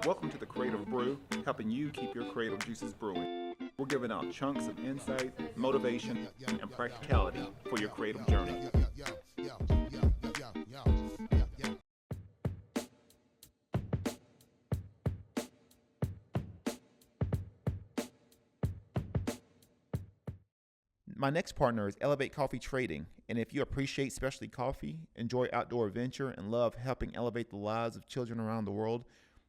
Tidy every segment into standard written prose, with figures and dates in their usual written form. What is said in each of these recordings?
Welcome to the Creative Brew, helping you keep your creative juices brewing. We're giving out chunks of insight, motivation, and practicality for your creative journey. My next partner is Elevate Coffee Trading, and if you appreciate specialty coffee, enjoy outdoor adventure, and love helping elevate the lives of children around the world,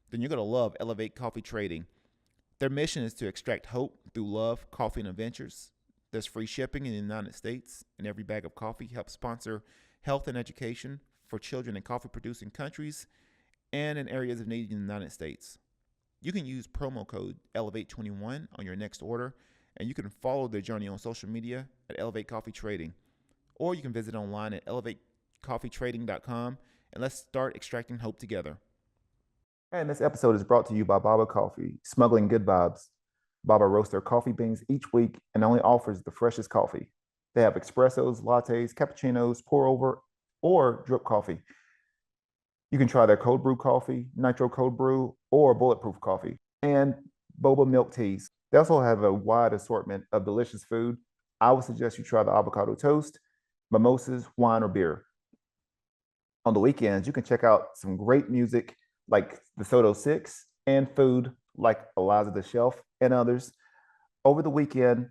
then you're going to love Elevate Coffee Trading. Their mission is to extract hope through love, coffee, and adventures. There's free shipping in the United States, and every bag of coffee helps sponsor health and education for children in coffee-producing countries and in areas of need in the United States. You can use promo code Elevate21 on your next order, and you can follow their journey on social media at Elevate Coffee Trading. Or you can visit online at elevatecoffeetrading.com, and let's start extracting hope together. And this episode is brought to you by Baba Coffee, smuggling good vibes. Baba roasts their coffee beans each week and only offers the freshest coffee. They have espressos, lattes, cappuccinos, pour over, or drip coffee. You can try their cold brew coffee, nitro cold brew, or bulletproof coffee, and boba milk teas. They also have a wide assortment of delicious food. I would suggest you try the avocado toast, mimosas, wine, or beer. On the weekends, you can check out some great music like the Soto Six and food like Eliza the Shelf and others over the weekend,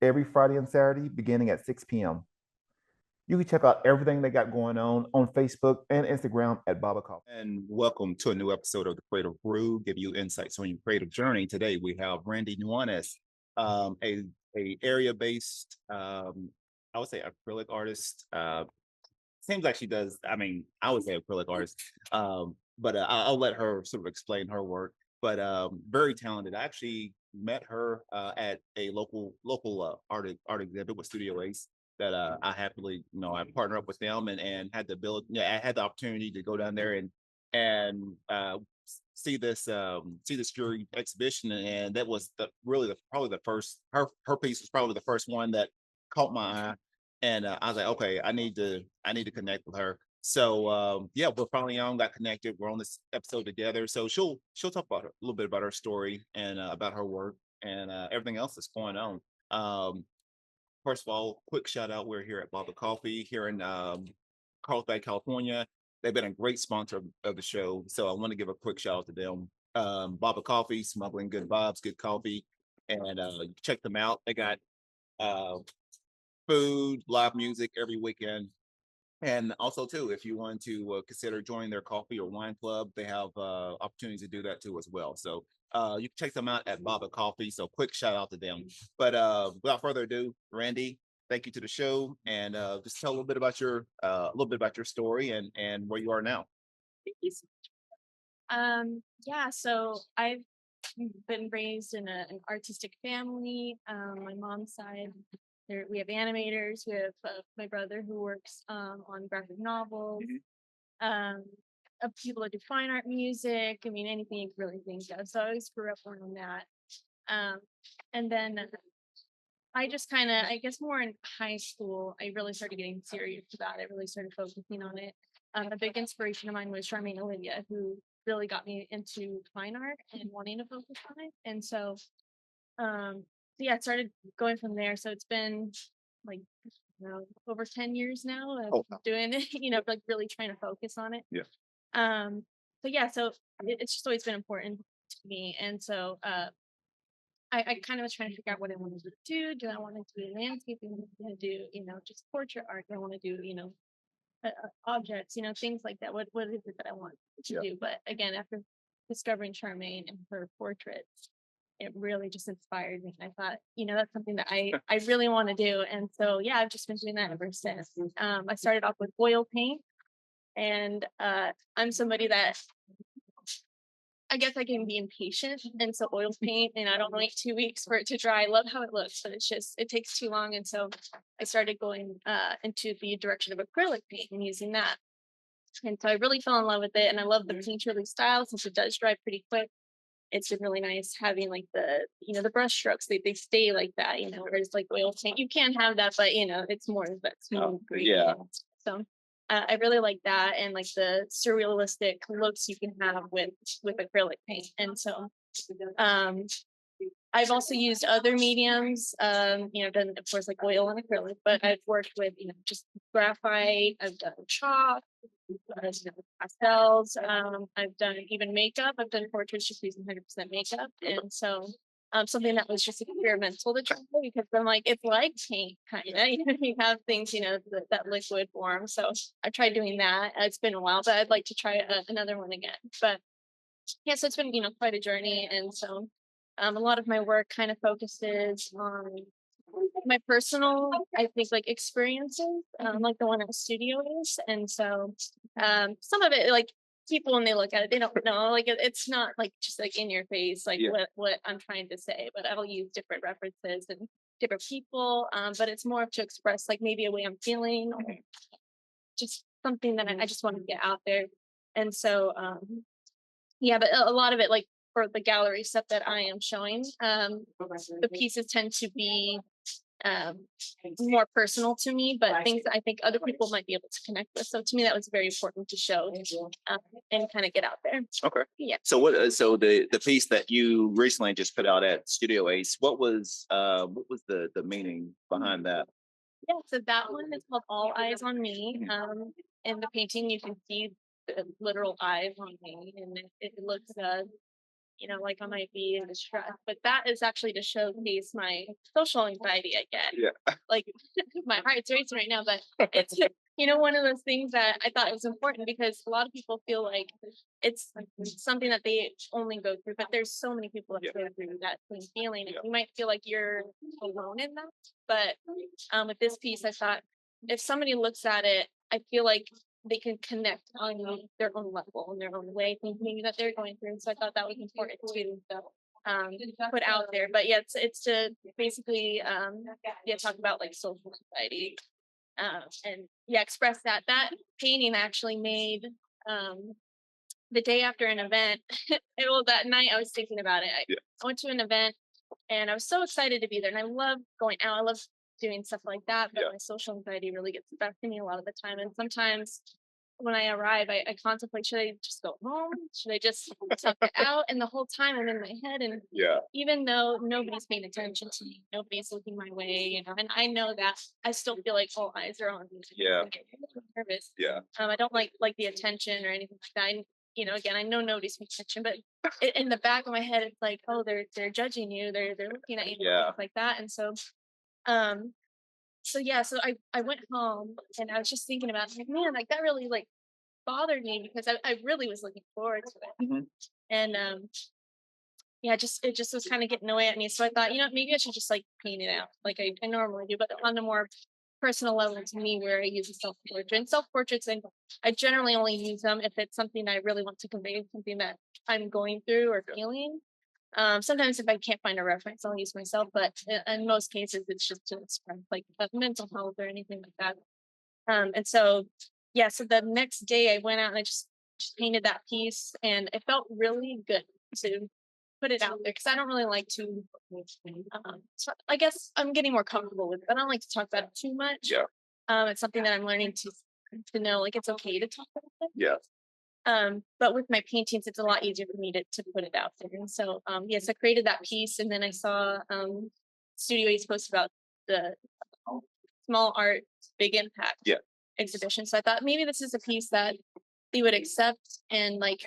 every Friday and Saturday, beginning at 6 p.m. You can check out everything they got going on Facebook and Instagram at Baba Coffee. And welcome to a new episode of the Creative Brew, give you insights on your creative journey. Today we have Randi Nuanes, a area-based, I would say acrylic artist. Seems like she does. I mean, I would say acrylic artist, but I'll let her sort of explain her work. But very talented. I actually met her at a local art exhibit with Studio Ace that I happily, I partner up with them and had the ability, I had the opportunity to go down there and see this jewelry exhibition, and that was probably the first her piece was probably the first one that caught my eye, and I was like, okay, I need to connect with her. So yeah, we're finally on, got connected. We're on this episode together. So she'll talk about a little bit about her story and about her work and everything else that's going on. First of all, quick shout out. We're here at Baba Coffee here in Carlsbad, California. They've been a great sponsor of the show. So I want to give a quick shout out to them. Baba Coffee, smuggling good vibes, good coffee. And check them out. They got food, live music every weekend. And also, too, if you want to consider joining their coffee or wine club, they have opportunities to do that, too, as well. So you can check them out at Baba Coffee. So quick shout out to them. But without further ado, Randi, thank you to the show. And just tell a little bit about your story and where you are now. Thank you so much. Yeah, so I've been raised in an artistic family. My mom's side, we have animators. We have my brother who works on graphic novels. People that do fine art, music. I mean, anything you can really think of. So I always grew up around that. And then I just kind of, I guess, more in high school, I really started getting serious about it. Really started focusing on it. A big inspiration of mine was Charmaine Olivia, who really got me into fine art and wanting to focus on it. And so yeah, it started going from there. So it's been like over 10 years now of doing it, like really trying to focus on it. Yeah. So yeah, so it's just always been important to me. And so I kind of was trying to figure out what I wanted to do. Do I want to do landscaping? Do I want to do, just portrait art? Do I want to do, objects, things like that? What is it that I want to do? But again, after discovering Charmaine and her portraits, it really just inspired me. And I thought, that's something that I really want to do. And so, yeah, I've just been doing that ever since. I started off with oil paint, and I'm somebody that I guess I can be impatient. And so oil paint, and I don't wait 2 weeks for it to dry. I love how it looks, but it takes too long. And so I started going into the direction of acrylic paint and using that. And so I really fell in love with it. And I love the painterly style since it does dry pretty quick. It's been really nice having like the brush strokes. They stay like that, whereas like oil paint, you can have that, but it's more of that smooth. Yeah. So I really like that, and like the surrealistic looks you can have with acrylic paint. And so um I've also used other mediums, done of course like oil and acrylic, but I've worked with, just graphite, I've done chalk, I've done pastels, I've done even makeup, I've done portraits just using 100% makeup. And so something that was just experimental to try, because I'm like, it's like paint kind of, you have things, that liquid form. So I tried doing that. It's been a while, but I'd like to try another one again. But yeah, so it's been, quite a journey. And so a lot of my work kind of focuses on my personal, I think, like experiences, like the one at the studio is. And so some of it, like people when they look at it, they don't know, like it's not like just like in your face, like what I'm trying to say, but I'll use different references and different people. But it's more to express like maybe a way I'm feeling, or just something that I just want to get out there. And so yeah, but a lot of it, like for the gallery stuff that I am showing, the pieces tend to be um, more personal to me, but things that I think other people might be able to connect with. So to me, that was very important to show and kind of get out there. Okay. Yeah. So so the piece that you recently just put out at Studio Ace, what was the meaning behind that? Yeah. So that one is called All Eyes on Me. In the painting, you can see the literal eyes on me, and it looks like I might be in distress. But that is actually to showcase my social anxiety I get. Yeah. Like my heart's racing right now, but it's one of those things that I thought was important, because a lot of people feel like it's something that they only go through, but there's so many people that go through that same feeling, and you might feel like you're alone in that. But with this piece, I thought if somebody looks at it, I feel like they can connect on their own level, in their own way, things maybe that they're going through. And so I thought that was important to put out there. But yeah, it's to basically talk about like social anxiety, and express that. That painting actually made the day after an event. That night I was thinking about it. I went to an event and I was so excited to be there, and I love going out. I love doing stuff like that, but my social anxiety really gets the best of me a lot of the time. And sometimes when I arrive, I contemplate, should I just go home? Should I just tough it out? And the whole time I'm in my head, and even though nobody's paying attention to me, nobody's looking my way, and I know that, I still feel like all eyes are on me. Yeah. I get nervous. Yeah. I don't like the attention or anything like that. Again, I know nobody's paying attention, but in the back of my head, it's like, oh, they're judging you, they're looking at you, stuff like that. And so so I went home and I was just thinking about it, like, man, like that really like bothered me, because I really was looking forward to it. Mm-hmm. And it just was kind of getting away at me. So I thought, maybe I should just like paint it out like I normally do, but on a more personal level to me, where I use a self-portrait. And self-portraits, and I generally only use them if it's something I really want to convey, something that I'm going through or feeling. Sometimes if I can't find a reference, I'll use myself, but in most cases, it's just to express like mental health or anything like that. And so, so the next day I went out and I just painted that piece, and it felt really good to put it out there, because I don't really like to, so I guess I'm getting more comfortable with it. I don't like to talk about it too much. Yeah. It's something that I'm learning to know, like it's okay to talk about it. Yeah. But with my paintings, it's a lot easier for me to put it out there. And so, so I created that piece, and then I saw Studio Ace post about the small art, big impact exhibition. So I thought maybe this is a piece that they would accept, and like,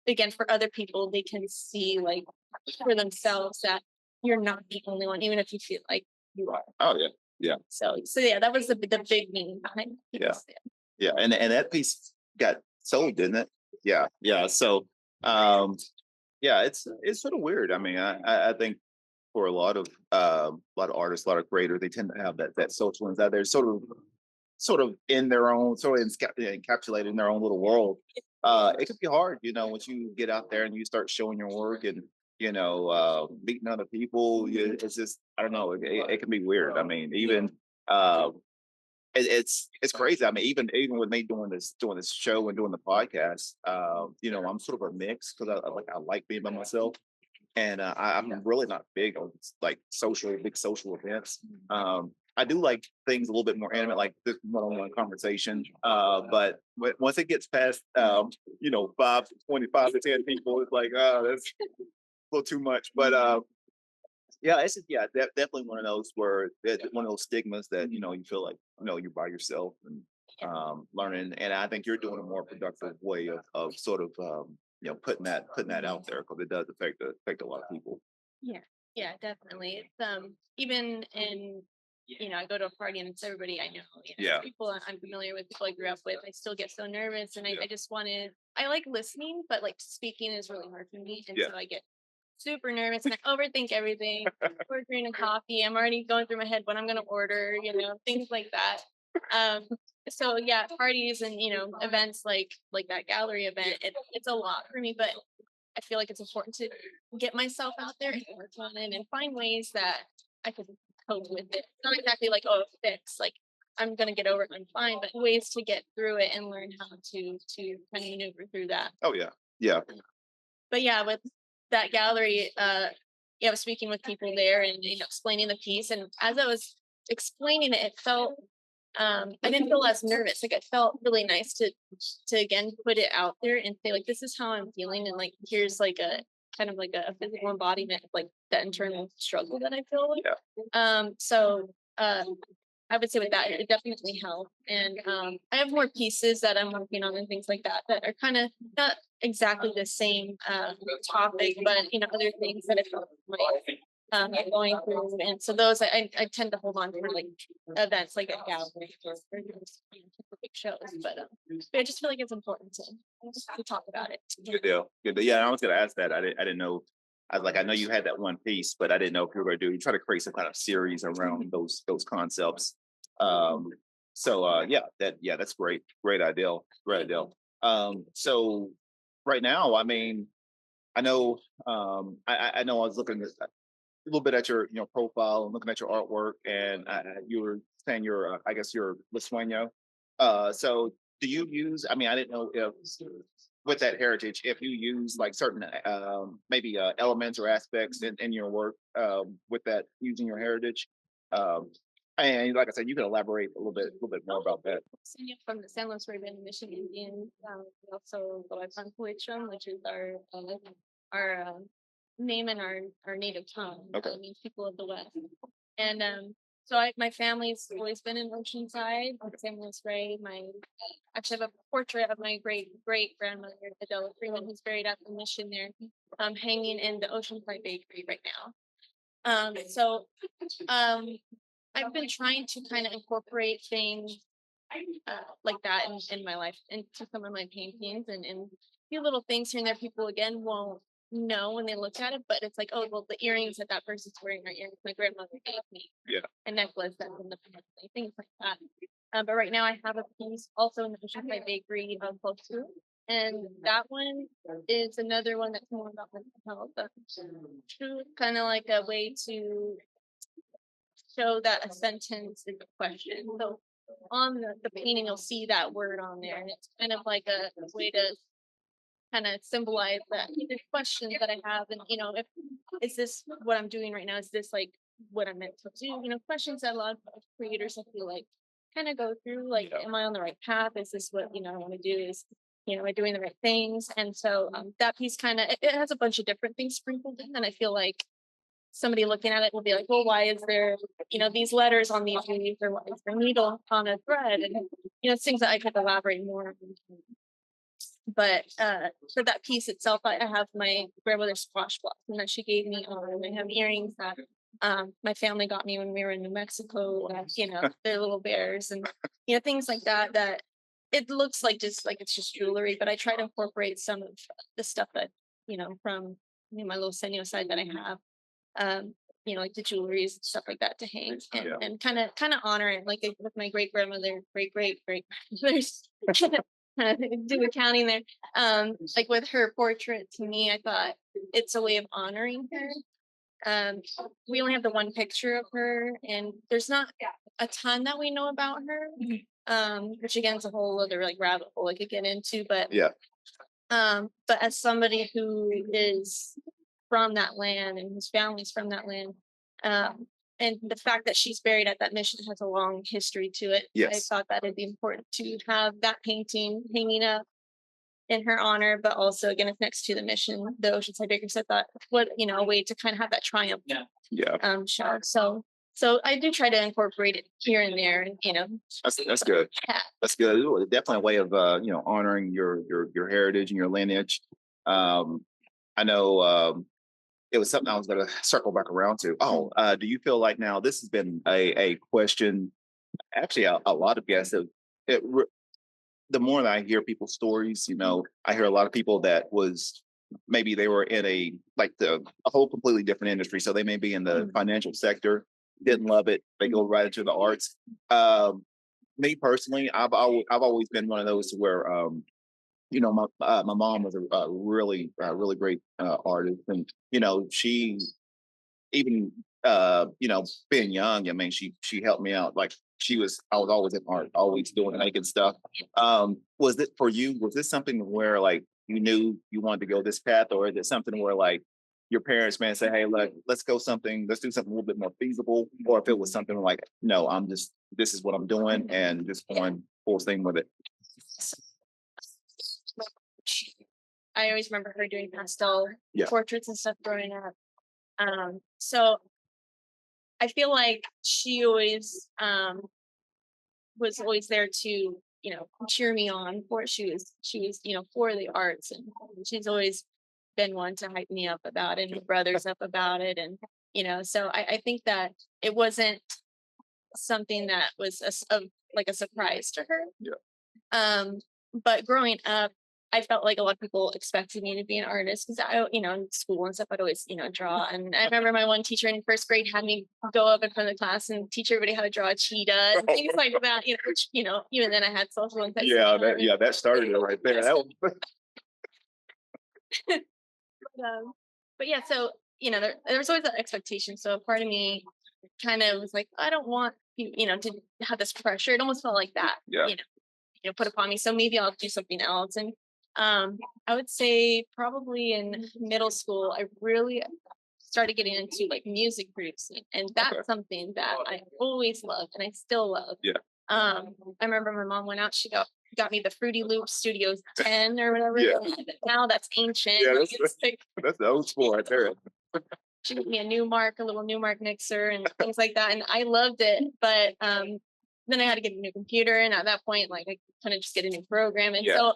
again, for other people, they can see like for themselves that you're not the only one, even if you feel like you are. Oh yeah. Yeah. So yeah, that was the big meaning behind it. Yeah. And that piece got sold, didn't it? Yeah. So it's sort of weird. I mean, I think for a lot of artists, a lot of creators, they tend to have that social ones out there, sort of in their own, sort of encapsulated in their own little world. It could be hard, once you get out there and you start showing your work and meeting other people. It's just, I don't know, it can be weird. I mean, even it's crazy. I mean, even with me doing this show and doing the podcast, I'm sort of a mix, because I like being by myself. And I'm really not big on like big social events. I do like things a little bit more intimate, like this one-on-one conversation. But once it gets past, 25 to 10 people, it's like, that's a little too much. But yeah, it's just, yeah, definitely one of those one of those stigmas that you feel like you're by yourself and learning. And I think you're doing a more productive way of sort of putting that out there, because it does affect a lot of people. Yeah, definitely. It's even in I go to a party and it's everybody I know. Yeah. People I'm familiar with, people I grew up with. I still get so nervous, and Yeah. I like listening, but like speaking is really hard for me, and Yeah. so I get super nervous and I overthink everything. Ordering a coffee, I'm already going through my head what I'm gonna order, things like that. So yeah, parties and events like that gallery event, it's a lot for me, but I feel like it's important to get myself out there and work on it and find ways that I could cope with it. It's not exactly like, oh, fix, like I'm gonna get over it, I'm fine, but ways to get through it and learn how to kind of maneuver through that. Oh yeah, yeah, But yeah, with that gallery, I was speaking with people there and explaining the piece, and as I was explaining it, it felt I didn't feel less nervous. Like it felt really nice to again put it out there and say like this is how I'm feeling, and like here's like a kind of like a physical embodiment of like the internal struggle that I feel like. So I would say with that it definitely helped, and I have more pieces that I'm working on and things like that are kind of not exactly the same topic, but other things that I felt like going through, and so those I tend to hold on for like events like a gallery or big shows, but I just feel like it's important to talk about it. Good deal. Good deal. Yeah, I was gonna ask that. I didn't know. I know you had that one piece, but I didn't know if you were gonna try to create some kind of series around those concepts. Yeah, that's great. Great idea. Great idea. So right now, I mean, I know I know I was looking a little bit at your profile and looking at your artwork, and you were saying you're I guess you're Luiseno. So do you use? I mean, I didn't know if with that heritage, if you use like certain maybe elements or aspects in your work with that using your heritage. Um, and like I said, you can elaborate a little bit more about that. From the San Luis River Mission Indians, we also go by Panpuichon, which is our name in our native tongue. Okay. It means people of the West. And so my family's always been in Oceanside, San Luis Rey. Actually have a portrait of my great grandmother, Adela Freeman, who's buried at the mission there, hanging in the Oceanside Bakery right now. I've been trying to kind of incorporate things like that in my life into some of my paintings, and a few little things here and there people again won't know when they look at it, but it's like, oh well, the earrings that person's wearing are earrings my grandmother gave me. Yeah. A necklace that's in the family, things like that. But right now I have a piece also in the Oceanside Bakery close to, and that one is another one that's more about mental health. True, kind of like a way to show that a sentence is a question. So on the painting, you'll see that word on there, and it's kind of like a way to kind of symbolize that there's questions that I have, and if is this what I'm doing right now? Is this like what I'm meant to do? Questions that a lot of creators I feel like kind of go through. Like, am I on the right path? Is this what I want to do? Is am I doing the right things? And so that piece kind of it has a bunch of different things sprinkled in, and I feel like somebody looking at it will be like, well, why is there, these letters on these leaves, or why is there a needle on a thread? And, it's things that I could elaborate more on. But for that piece itself, I have my grandmother's squash blossom that she gave me on. I have earrings that my family got me when we were in New Mexico. They're little bears and, things like that, that it looks like it's just jewelry, but I try to incorporate some of the stuff that, from my little Luiseno side that I have. Like the jewelries and stuff like that to hang and kind of honor it, like with my great grandmother's do accounting there. Like with her portrait, to me, I thought it's a way of honoring her. We only have the one picture of her, and there's not a ton that we know about her. Which again is a whole other like rabbit hole I could get into, but but as somebody who is from that land and his family's from that land. And the fact that she's buried at that mission has a long history to it. I Yes. thought that it'd be important to have that painting hanging up in her honor, but also again, it's next to the mission, the Oceanside Bakers. I thought, what, a way to kind of have that triumph show. So I do try to incorporate it here and there, and That's good. yeah. That's good. Ooh, definitely a way of honoring your heritage and your lineage. I know it was something I was going to circle back around to. Do you feel like now this has been a question? Actually, a lot of guests have. The more that I hear people's stories, I hear a lot of people that was maybe they were in a whole completely different industry. So they may be in the financial sector, didn't love it. They go right into the arts. Me personally, I've always been one of those where my mom was a really great artist, and she even being young, I mean, she helped me out. Like I was always in art, always doing making stuff. Was it for you? Was this something where like you knew you wanted to go this path, or is it something where like your parents may say, "Hey, look, let's do something a little bit more feasible," or if it was something like, "No, this is what I'm doing, and just going full steam with it." I always remember her doing pastel Yeah. portraits and stuff growing up. So I feel like she always was always there to cheer me on for it. She was for the arts, and she's always been one to hype me up about it, and my brothers up about it, and so I think that it wasn't something that was like a surprise to her. Yeah. But growing up, I felt like a lot of people expected me to be an artist because in school and stuff, I'd always, draw. And I remember my one teacher in first grade had me go up in front of the class and teach everybody how to draw a cheetah and things like that. Which, even then I had social anxiety. That started it right there. But yeah, so there was always that expectation. So part of me kind of was like, I don't want to have this pressure. It almost felt like that. Yeah. Put upon me. So maybe I'll do something else. And I would say probably in middle school, I really started getting into like music producing, and that's something that I always loved and I still love. Yeah. I remember my mom went out, she got me the Fruity Loops Studios 10 or whatever. Yeah. Now that's ancient. Yeah, that's the old school right there. She gave me a little Newmark mixer and things like that, and I loved it. But then I had to get a new computer, and at that point, like I kind of just get a new program, and so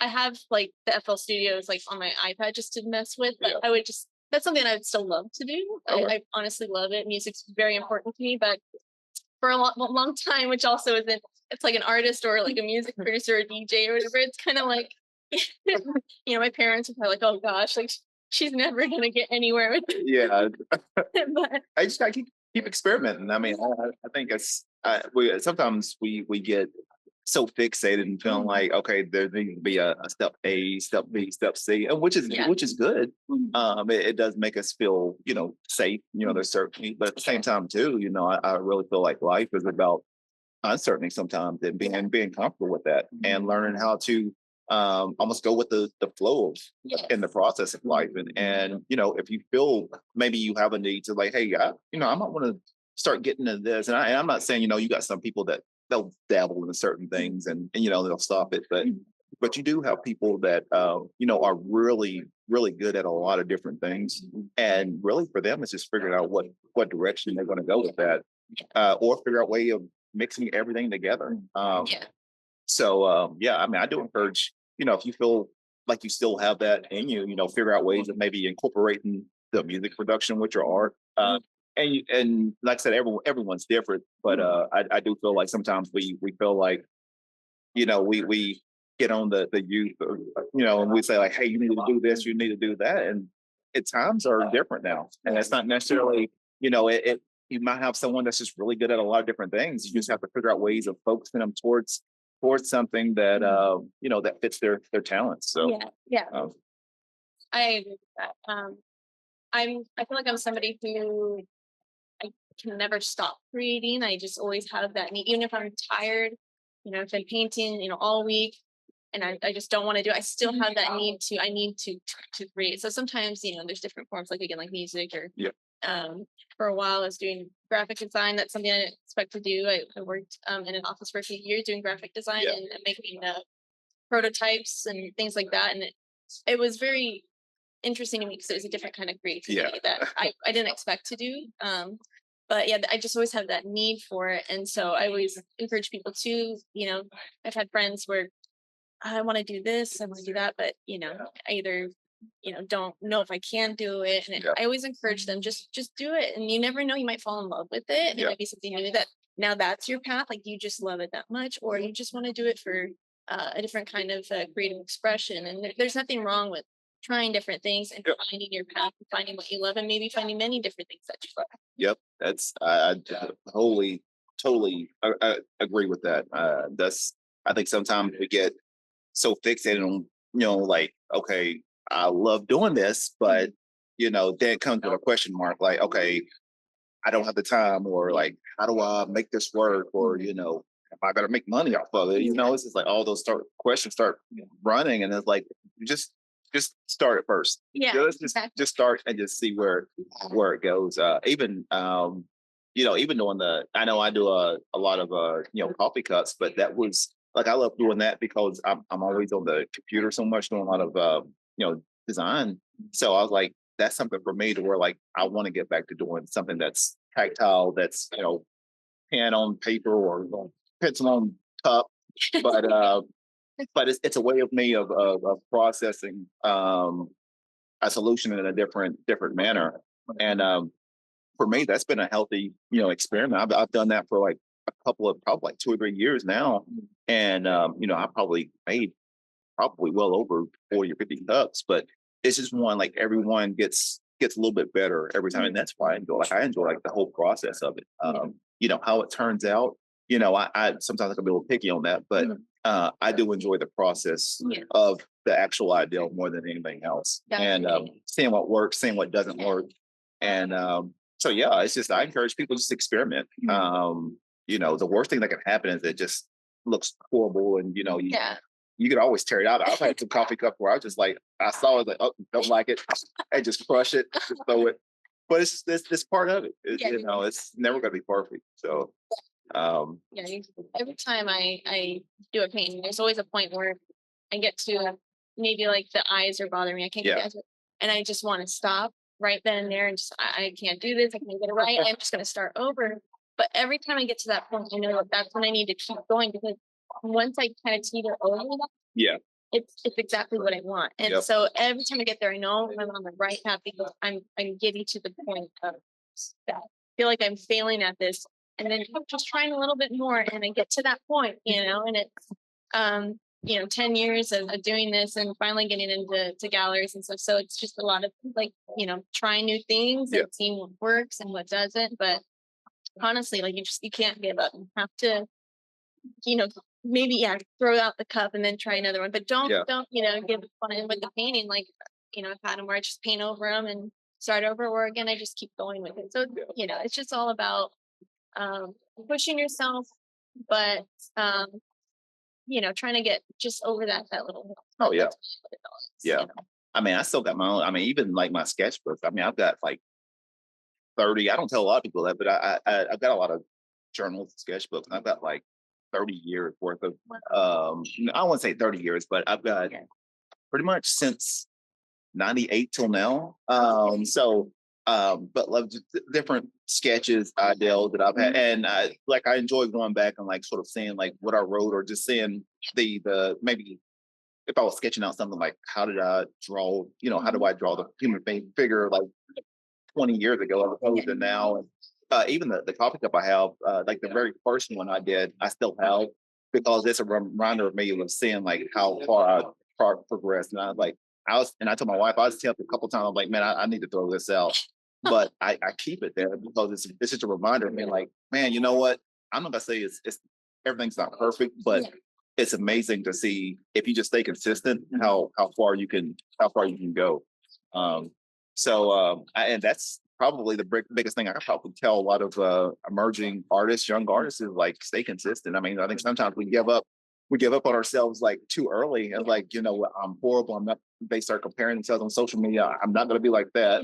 I have like the FL Studios like on my iPad just to mess with. But I would that's something I would still love to do. I honestly love it. Music's very important to me, but for a long time, which also isn't. It's like an artist or like a music producer or DJ or whatever. It's kind of like, my parents are probably like, "Oh gosh, like she's never gonna get anywhere with it." Yeah. But I just gotta keep experimenting. I mean, I think it's sometimes we get so fixated and feeling like, okay, there needs to be a step A, step B, step C, which is good. It does make us feel safe. There's certainty, but at the same time too, I really feel like life is about uncertainty sometimes, and being comfortable with that, and learning how to almost go with the flow of in the process of life. And if you feel maybe you have a need to like, hey, I might want to start getting into this, and I'm not saying you got some people that they'll dabble in certain things and they'll stop it, but you do have people that are really good at a lot of different things, and really for them it's just figuring out what direction they're going to go with that, or figure out a way of mixing everything together. So I mean, I do encourage, if you feel like you still have that in you, figure out ways of maybe incorporating the music production with your art. And like I said, everyone's different, but I do feel like sometimes we feel like, we get on the youth, and we say like, hey, you need to do this, you need to do that. And times are different now. And it's not necessarily, you might have someone that's just really good at a lot of different things. You just have to figure out ways of focusing them towards something that that fits their talents. So I agree with that. I feel like I'm somebody who I can never stop creating. I just always have that need, even if I'm tired. If I'm painting, all week, and I just don't want to do it. I still have that need to create. So sometimes, there's different forms, like again, like music or for a while I was doing graphic design. That's something I didn't expect to do. I worked in an office for a few years doing graphic design and making prototypes and things like that. And it was very interesting to me because it was a different kind of creativity that I didn't expect to do. But yeah, I just always have that need for it. And so I always encourage people to, I've had friends where I want to do this, I want to do that, but I either don't know if I can do it. And I always encourage them, just do it. And you never know, you might fall in love with it. And it might be something new that now that's your path. Like you just love it that much, or you just want to do it for a different kind of creative expression. And there's nothing wrong with trying different things and finding your path and finding what you love, and maybe finding many different things that you love. Yep. That's, I totally agree with that. I think sometimes we get so fixated on, like, okay, I love doing this, but then comes with a question mark, like, okay, I don't have the time, or like, how do I make this work, or am I gonna make money off of it? It's just like all those questions start running, and it's like just start it first. Just start and just see where it goes. Even doing I know I do a lot of coffee cups, but that was like, I love doing that because I'm always on the computer so much, doing a lot of design. So I was like, that's something for me to where, like, I want to get back to doing something that's tactile, that's pen on paper or pencil on cup, but it's a way of me of processing a solution in a different manner. And for me, that's been a healthy experiment. I've done that for like a couple of, probably like 2 or 3 years now, and I probably made well over 40 or 50 cups, but it's just one, like, everyone gets a little bit better every time, and that's why I enjoy like the whole process of it. How it turns out. I sometimes I can be a little picky on that, but I do enjoy the process of the actual idea more than anything else. Definitely. And seeing what works, seeing what doesn't work, and so it's just, I encourage people just to experiment. The worst thing that can happen is it just looks horrible, and you could always tear it out. I've had some coffee cup where I was just like, I saw it, like, oh, don't like it, and just crush it, just throw it. But it's this part of it. It's never going to be perfect. So, every time I do a painting, there's always a point where I get to maybe like the eyes are bothering me. I can't get the eyes, and I just want to stop right then and there, and just I can't do this. I can't get it right. I'm just going to start over. But every time I get to that point, I know that that's when I need to keep going, because once I kind of teeter over that, it's exactly what I want. And so every time I get there, I know I'm on the right path, because I'm getting to the point of that. I feel like I'm failing at this, and then just trying a little bit more, and I get to that point, and it's 10 years of doing this, and finally getting into galleries and stuff. So it's just a lot of like, trying new things and seeing what works and what doesn't. But honestly, like, you can't give up. You have to, maybe throw out the cup and then try another one, but don't give up on it. With the painting, like, I've had them where I just paint over them and start over, or again I just keep going with it. So it's just all about pushing yourself, but trying to get just over that little. Oh yeah. I mean, I still got my own. I mean, even like my sketchbook. I mean, I've got like 30. I don't tell a lot of people that, but I've got a lot of journals, sketchbooks, and I've got like 30 years worth of. I won't say 30 years, but I've got pretty much since '98 till now. But love different sketches, ideals that I've had, and I enjoy going back and like sort of seeing like what I wrote, or just seeing the maybe if I was sketching out something, like, how did I draw? How do I draw the human figure like 20 years ago as opposed to now? And even the coffee cup I have, like the very first one I did, I still have, because it's a reminder of me of seeing like how far I progressed. And I told my wife, I was telling a couple times, I'm like, man, I need to throw this out. But I keep it there because it's just a reminder of me, like, man, you know what? I'm not gonna say it's everything's not perfect, but it's amazing to see, if you just stay consistent, how far you can go. And that's probably the biggest thing I can probably tell a lot of emerging artists, young artists, is like, stay consistent. I mean, I think sometimes we give up we give up on ourselves like too early and like, you know, I'm horrible. I'm not, they start comparing themselves on social media. I'm not going to be like that.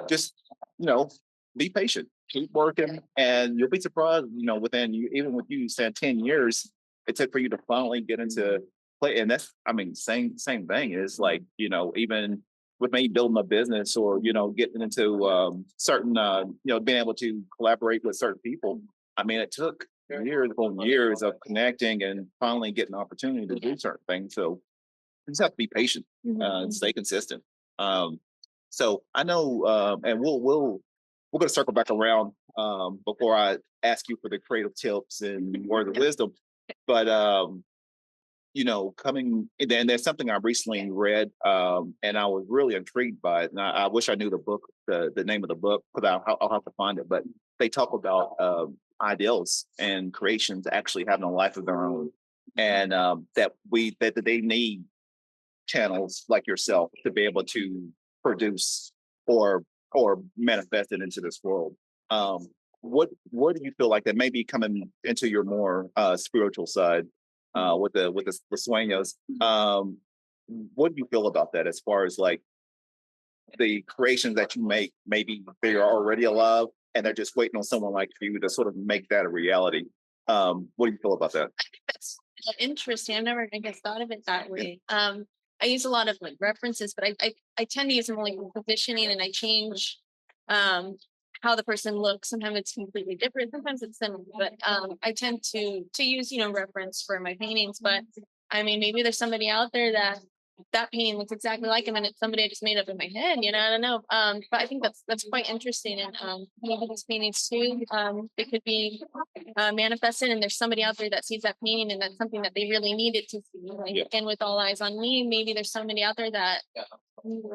Just, you know, be patient, keep working, and you'll be surprised, you know, within you, even with you saying 10 years, it took for you to finally get into play. And that's, I mean, same thing is like, you know, even with me building a business or, you know, getting into certain, you know, being able to collaborate with certain people. I mean, it took years upon years of connecting and finally getting an opportunity to do certain things. So you just have to be patient and stay consistent. So I know, and we're going to circle back around before I ask you for the creative tips and words of wisdom. But you know, coming and there's something I recently read, and I was really intrigued by it. And I wish I knew the book, the name of the book, because I'll have to find it. But they talk about ideals and creations actually having a life of their own, and that they need channels like yourself to be able to produce or manifest it into this world. What do you feel like that may be coming into your more spiritual side with the sueños? What do you feel about that as far as like the creations that you make? Maybe they are already alive and they're just waiting on someone like you to sort of make that a reality. What do you feel about that? I think that's interesting. I've never, I guess, thought of it that way. I use a lot of like references, but I tend to use them like for positioning, and I change how the person looks. Sometimes it's completely different, sometimes it's similar, but I tend to use, you know, reference for my paintings. But I mean, maybe there's somebody out there that painting looks exactly like him, and it's somebody I just made up in my head, you know. I don't know. But I think that's quite interesting. And maybe these paintings too, they could be manifested, and there's somebody out there that sees that painting, and that's something that they really needed to see. Like, and with All Eyes on Me, maybe there's somebody out there that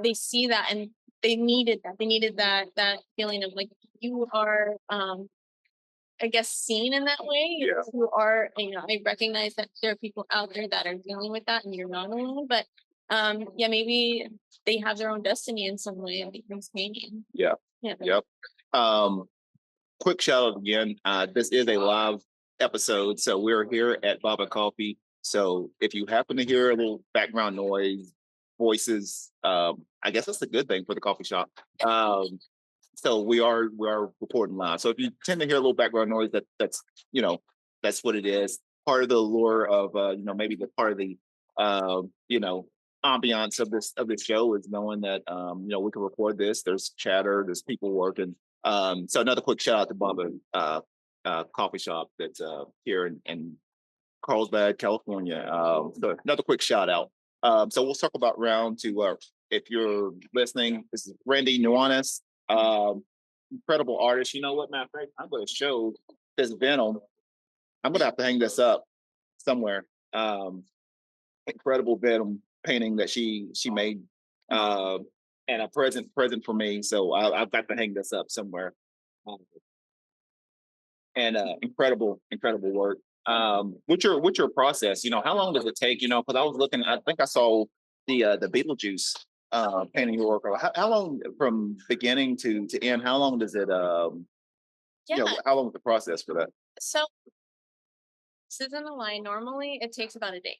they see that and they needed that. They needed that feeling of like, you are I guess seen in that way. You are, you know, I recognize that there are people out there that are dealing with that and you're not alone. But yeah, maybe they have their own destiny in some way and becomes painting. Yeah. Yep. Quick shout out again. This is a live episode, so we're here at Baba Coffee. So if you happen to hear a little background noise, voices, I guess that's a good thing for the coffee shop. So we are recording live. So if you tend to hear a little background noise, that's you know, that's what it is. Part of the allure of you know, maybe the part of the you know, ambiance of this show is knowing that you know, we can record this. There's chatter, there's people working. So another quick shout out to Baba Coffee Shop that's here in Carlsbad, California. So another quick shout out. So we'll talk about round two. If you're listening, this is Randi Nuanes. Incredible artist. You know what, matter of fact, I'm going to show this Venom. I'm going to have to hang this up somewhere. Incredible Venom painting that she made, and a present for me. So I've got to hang this up somewhere. And incredible work. What's your process? You know, how long does it take? You know, because I was looking, I think I saw the Beetlejuice painting your work. How long from beginning to end? How long does it? You know, how long is the process for that? So this isn't a lie. Normally, it takes about a day.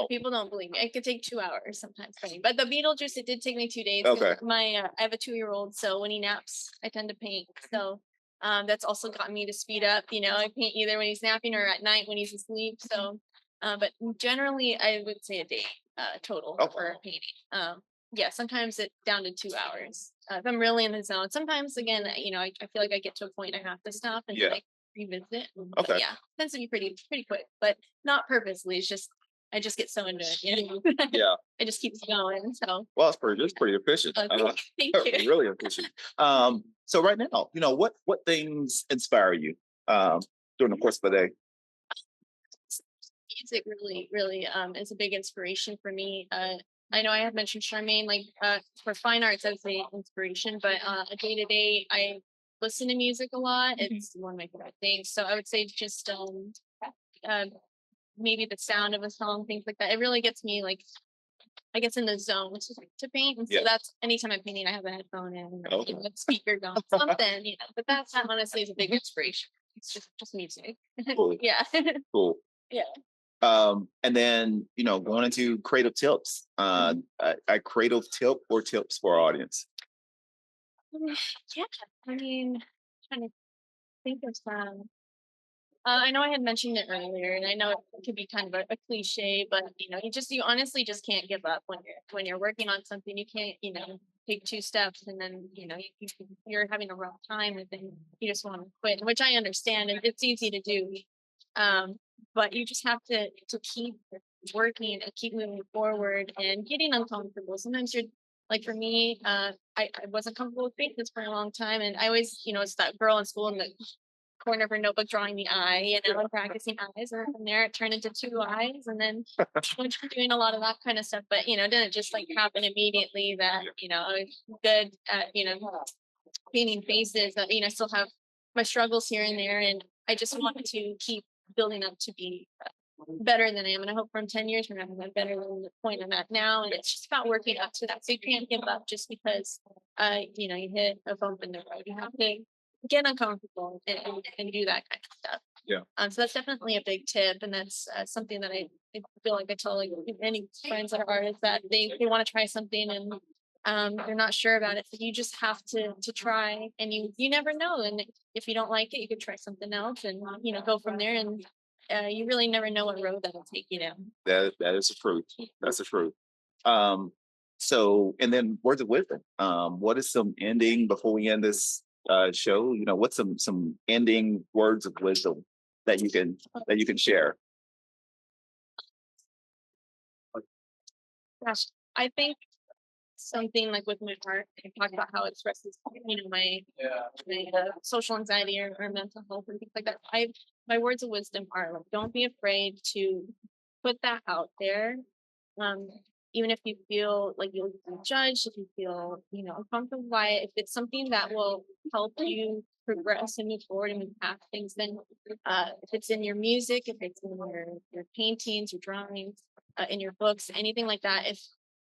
People don't believe me. It could take 2 hours sometimes for me. But the Beetlejuice, it did take me 2 days. Okay. I have a 2-year-old, so when he naps, I tend to paint. So that's also gotten me to speed up. You know, I paint either when he's napping or at night when he's asleep. So, but generally, I would say a day total for painting. Yeah, sometimes it's down to 2 hours if I'm really in the zone. Sometimes, again, you know, I feel like I get to a point I have to stop and like revisit. But yeah, tends to be pretty quick, but not purposely. It's just I just get so into it, you know. Yeah, it just keeps going. So well, it's pretty efficient. Thank you. Really efficient. So right now, you know, what things inspire you during the course of the day? Music really is a big inspiration for me. I know I had mentioned Charmaine, like for fine arts, I would say inspiration, but day to day, I listen to music a lot. It's one of my favorite things. So I would say just maybe the sound of a song, things like that. It really gets me like, I guess in the zone to paint. And so that's anytime I'm painting, I have a headphone in, or, you know, a speaker going, something, you know. But that's honestly is a big inspiration. It's just music. Cool. Yeah. Cool. Yeah. And then, going into creative tips, a creative tip or tips for our audience. Yeah, I mean, trying to think of some. I know I had mentioned it earlier, and I know it could be kind of a cliche, but you honestly just can't give up when you're working on something. You can't, take two steps and then you're having a rough time and then you just want to quit, which I understand, and it's easy to do. But you just have to keep working and keep moving forward and getting uncomfortable. Sometimes you're like, for me, I wasn't comfortable with faces for a long time, and I always, it's that girl in school in the corner of her notebook drawing the eye, and practicing eyes, and from there it turned into two eyes, and then doing a lot of that kind of stuff. But it didn't just like happen immediately that I was good at painting faces. I still have my struggles here and there, and I just want to keep building up to be better than I am, and I hope from 10 years from now I'm better than the point I'm at now. And it's just about working up to that. So you can't give up just because you hit a bump in the road. You have to get uncomfortable and do that kind of stuff. Yeah. So that's definitely a big tip, and that's something that I feel like I tell like any friends that are artists that they want to try something and they're not sure about it. So you just have to try, and you never know. And if you don't like it, you could try something else and go from there. And you really never know what road that'll take you down. That is the truth. That's the truth. So, and then words of wisdom. What is some ending before we end this show? What's some ending words of wisdom that you can share? Gosh, I think something like with my art, I talk about how it expresses, my social anxiety or mental health and things like that. My words of wisdom are like, don't be afraid to put that out there. Even if you feel like you'll be judged, if you feel, uncomfortable by it, if it's something that will help you progress and move forward and move past things, then if it's in your music, if it's in your paintings, your drawings, in your books, anything like that,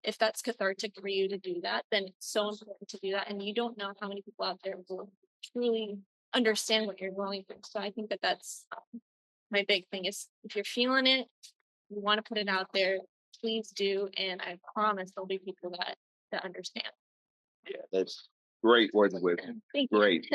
if that's cathartic for you to do that, then it's so important to do that. And you don't know how many people out there will truly understand what you're going through. So I think that's my big thing is if you're feeling it, you want to put it out there, please do. And I promise there'll be people that understand. Yeah, that's great words of wisdom. Thank you. Great.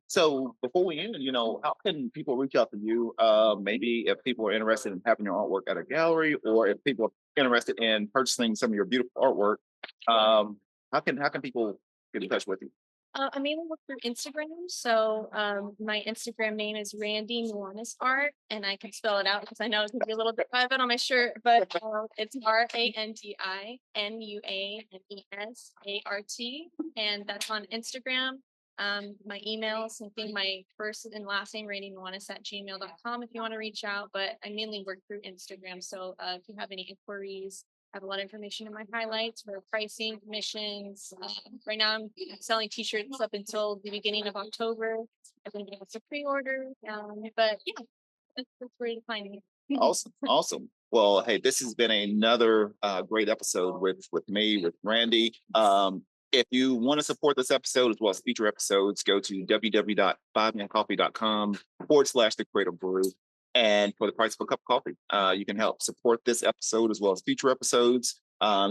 So before we end, how can people reach out to you? Maybe if people are interested in having your artwork at a gallery, or if people are interested in purchasing some of your beautiful artwork, how can people get in touch with you? I mainly look through Instagram. So my Instagram name is Randi Nuanes Art, and I can spell it out because I know it's gonna be a little bit private on my shirt, but it's RandiNuanesArt, and that's on Instagram. My email, same thing, my first and last name, randinuanes@gmail.com if you want to reach out, but I mainly work through Instagram. So if you have any inquiries, I have a lot of information in my highlights for pricing, commissions. Right now I'm selling t-shirts up until the beginning of October. I think it's a pre-order, but yeah, that's where you find me. Awesome. Well, hey, this has been another great episode with me, with Randi. If you want to support this episode as well as future episodes, go to www.5mancoffee.com/The Creative Brew. And for the price of a cup of coffee, you can help support this episode as well as future episodes.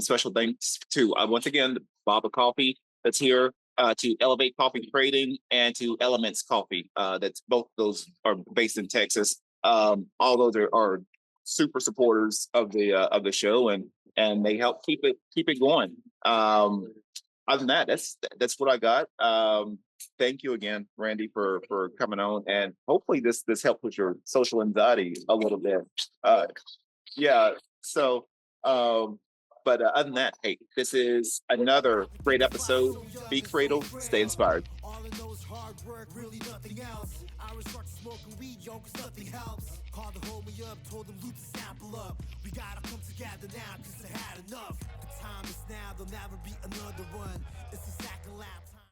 Special thanks to, once again, Baba Coffee that's here, to Elevate Coffee Trading, and to Elements Coffee. That's both those are based in Texas. All those are super supporters of the show, and they help keep it going. Other than that, that's what I got. Thank you again, Randi, for coming on, and hopefully this helped with your social anxiety a little bit. Yeah. So, but other than that, hey, this is another great episode. Be creative, stay inspired. Call the homie up, told them loot the sample up. We gotta come together now, cause I had enough. The time is now, there'll never be another one. It's a second lap.